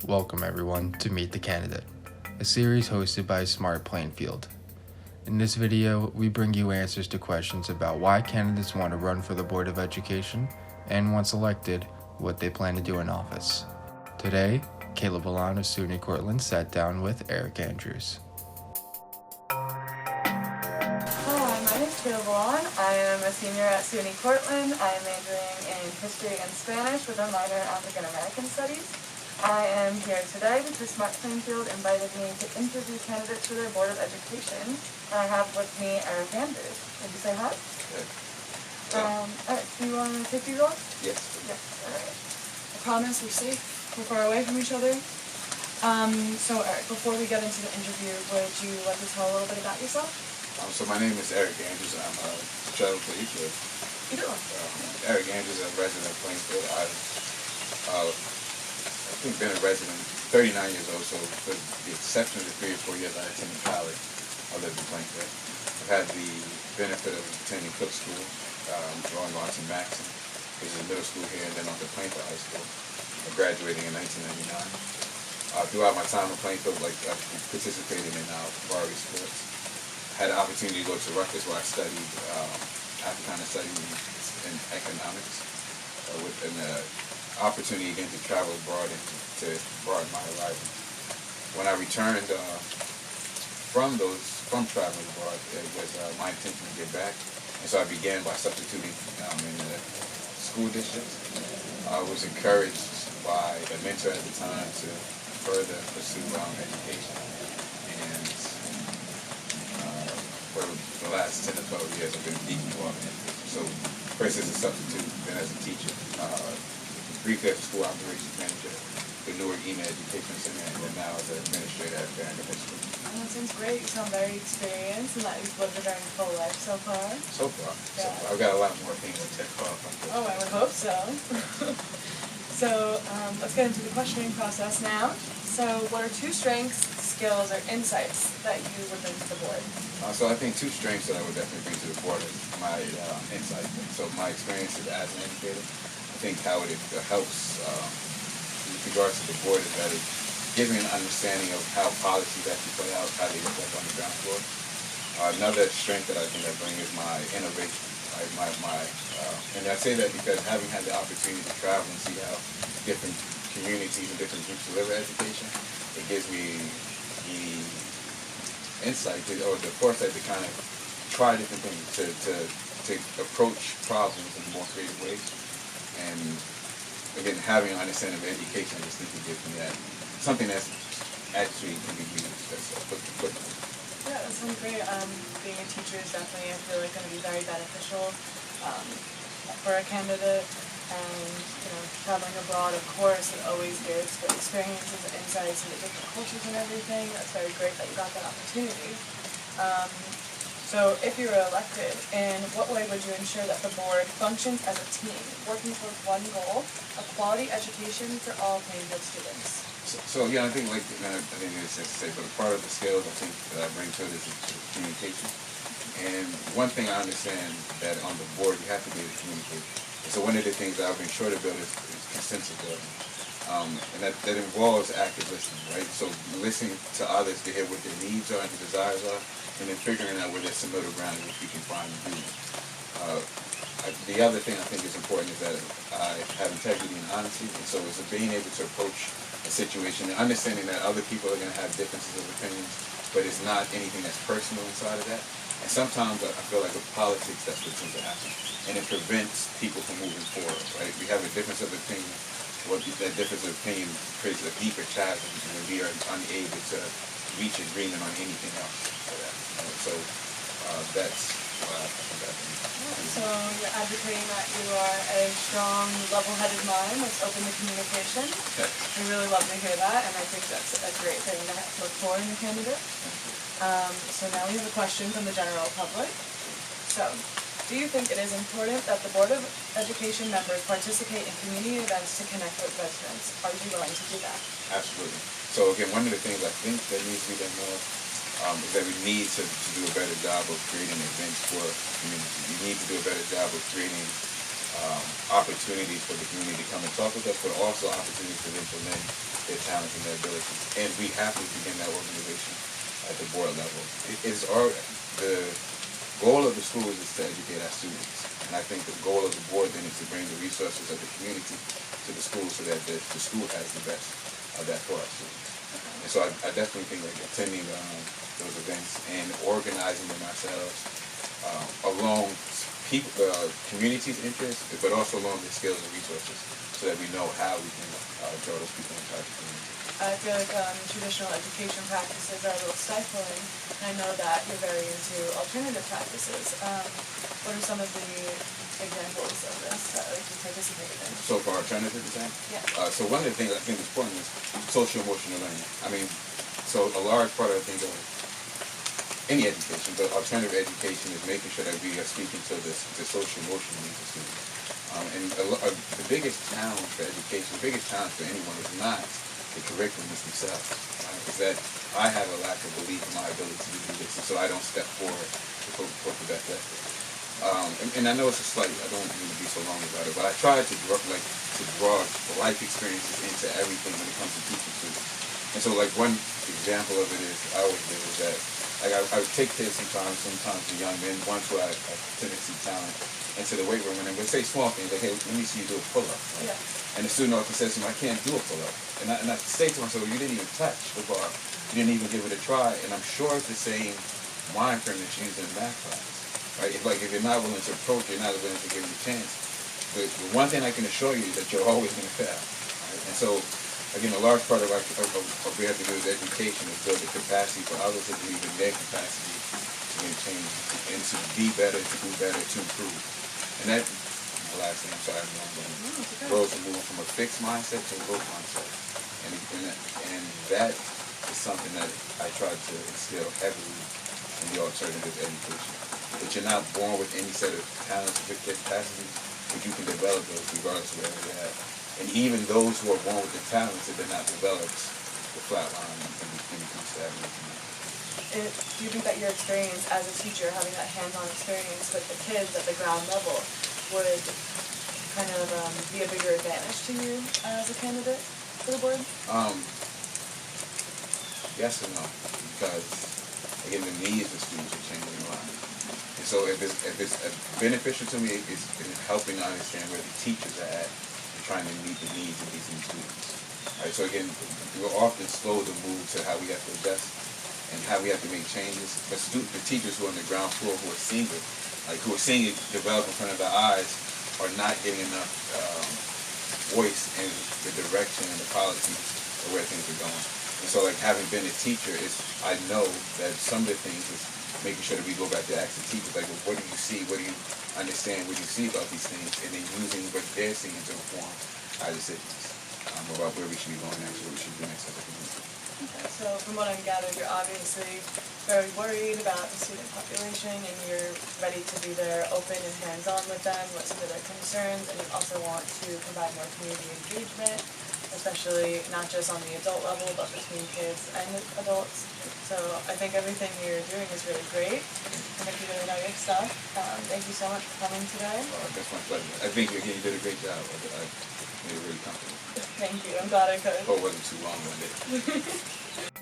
Welcome everyone to Meet the Candidate, a series hosted by Smart Plainfield. In this video, we bring you answers to questions about why candidates want to run for the Board of Education, and once elected, what they plan to do in office. Today, Kayla Bellan of SUNY Cortland sat down with Eric Andrews. Hi, my name is Kayla Bellan. I am a senior at SUNY Cortland. I am majoring in history and Spanish with a minor in African American Studies. I am here today because Smart Plainfield invited me to interview candidates for their Board of Education. And I have with me Eric Andrews. Would you say hi? Good. Alright, do you want to take these off? Yes. Yes, alright. I promise we're safe. We're far away from each other. So Eric, before we get into the interview, would you like to tell a little bit about yourself? So my name is Eric Andrews. I'm a child police. You do? Eric Andrews, a resident of Plainfield. I think been a resident 39 years old, so with the exception of the 3 or 4 years I attended college, I lived in Plainfield. I've had the benefit of attending Cook School, going on to Maxon, which is a middle school here, and then on to Plainfield High School, graduating in 1999. Throughout my time in Plainfield, I participated in varsity sports. Had an opportunity to go to Rutgers where I studied Africana studies in economics, with an opportunity again to travel abroad and to broaden my horizon. When I returned from traveling abroad, it was my intention to get back, and so I began by substituting in the school district. I was encouraged by a mentor at the time to further pursue education, and for the last 10 or 12 years I've been deep involved in education. So first as a substitute, then as a teacher. Briefly as a school operations manager for Newark Email Education Center, and then now as an administrator at Barron High School. Oh, that sounds great. You sound very experienced and that you've lived a very full life so far. So far. I've got a lot more things to check off. Oh, I would hope so. So let's get into the questioning process now. So what are 2 strengths, skills, or insights that you would bring to the board? So I think 2 strengths that I would definitely bring to the board is my insight. So my experiences as an educator. I think how it helps with regards to the board is that it gives me an understanding of how policies actually play out, how they reflect on the ground floor. Another strength that I think I bring is my innovation. And I say that because having had the opportunity to travel and see how different communities and different groups deliver education, it gives me the insight or the foresight to kind of try different things, to approach problems in more creative ways. And again, having an understanding of education, I just think it gives me that something that's actually can be used as applicable. Yeah, that sounds great. Being a teacher is definitely, I feel like, going to be very beneficial for a candidate. And traveling abroad, of course, it always gives good experiences and insights into different cultures and everything. That's very great that you got that opportunity. So if you were elected, in what way would you ensure that the board functions as a team, working towards one goal, a quality education for all Plainfield students? So yeah, I think I think it's just to say, but a part of the skills I think that I bring to it is communication. And one thing I understand that on the board you have to be able to communicate. And so one of the things that I've been sure to build is consensus building. And that involves active listening, right? So listening to others to hear what their needs are and their desires are, and then figuring out where there's some middle ground in which we can find agreement. The other thing I think is important is that I have integrity and honesty, and so it's being able to approach a situation and understanding that other people are going to have differences of opinions, but it's not anything that's personal inside of that. And sometimes I feel like with politics, that's what tends to happen, and it prevents people from moving forward, right? We have a difference of opinion. That difference of opinion creates a deeper chasm, and we are unable to reach agreement on anything else. So that's what I think I think. So you're advocating that you are a strong, level-headed mind that's open to communication. Okay. We really love to hear that, and I think that's a great thing to look for in a candidate. So now we have a question from the general public. So, do you think it is important that the Board of Education members participate in community events to connect with residents? Are you willing to do that? Absolutely. So again, one of the things I think that needs to be done more is that we need to do a better job of creating events for community. We need to do a better job of creating opportunities for the community to come and talk with us, but also opportunities for them to lend their talents and their abilities. And we have to begin that organization at the board level. The goal of the schools is to educate our students. And I think the goal of the board then is to bring the resources of the community to the school so that the school has the best of that for our students. And so I definitely think like attending those events and organizing them ourselves along people, community's interests, but also along the skills and resources so that we know how we can draw those people into our community. I feel like traditional education practices are a little stifling. I know that you're very into alternative practices. What are some of the examples of this that you participated in? So for alternative design? Yeah. So one of the things I think is important is social emotional learning. I mean, so a large part of the thing of any education, but alternative education is making sure that we are speaking to the social emotional needs of students. And the biggest challenge for education, the biggest challenge for anyone is not the curriculum themselves. Is that I have a lack of belief in my ability to do this, and so I don't step forward to put the best effort. And I know it's a slight, I don't mean to be so long about it, but I try to draw life experiences into everything when it comes to teaching students. And so like one example of it is, I always did is that like I would take kids sometimes the young men, ones who have tendency talent, into the weight room and they would say small things like, hey, let me see you do a pull-up. Right? Yeah. And the student often says to me, I can't do a pull-up. And I say to myself, well, you didn't even touch the bar. You didn't even give it a try. And I'm sure it's the same mind frame that's used in math class. Right? If you're not willing to approach, you're not willing to give it a chance. But the one thing I can assure you is that you're always going to fail. Right? And so, again, a large part of what we have to do as education is build the capacity for others to believe in their capacity to make change and to be better, to do better, to improve. And that, the last thing, I'm sorry, goes from moving from a fixed mindset to a growth mindset. And that is something that I try to instill heavily in the alternative education. That you're not born with any set of talents or capacities, but you can develop those regardless of wherever you're at. And even those who are born with the talents that they're not developed, the flatline and become stagnant. Do you think that your experience as a teacher, having that hands-on experience with the kids at the ground level, would kind of be a bigger advantage to you as a candidate for the board? Yes and no, because again, the needs of students are changing a lot. And so if it's beneficial to me, it's helping to understand where the teachers are at and trying to meet the needs of these new students. Right, so again, we're often slow to move to how we have to adjust and how we have to make changes. But the teachers who are on the ground floor, who are seeing it develop in front of their eyes, are not getting enough voice in the direction and the policies of where things are going. And so, like, having been a teacher, I know that some of the things is making sure that we go back to ask the teachers, like, well, what do you see? What do you understand? What do you see about these things? And then using what they're seeing to inform our decisions about where we should be going next, what we should do next as a community. Okay, so from what I'm gathered, you're obviously very worried about the student population, and you're ready to be there, open and hands-on with them, listen to their concerns, and you also want to provide more community engagement, especially not just on the adult level, but between kids and adults. So I think everything you're doing is really great. I think you really know your stuff. Thank you so much for coming today. That's my pleasure. I think, again, you did a great job. I made it really comfortable. Thank you. I'm glad I could. Hope it wasn't too long-winded.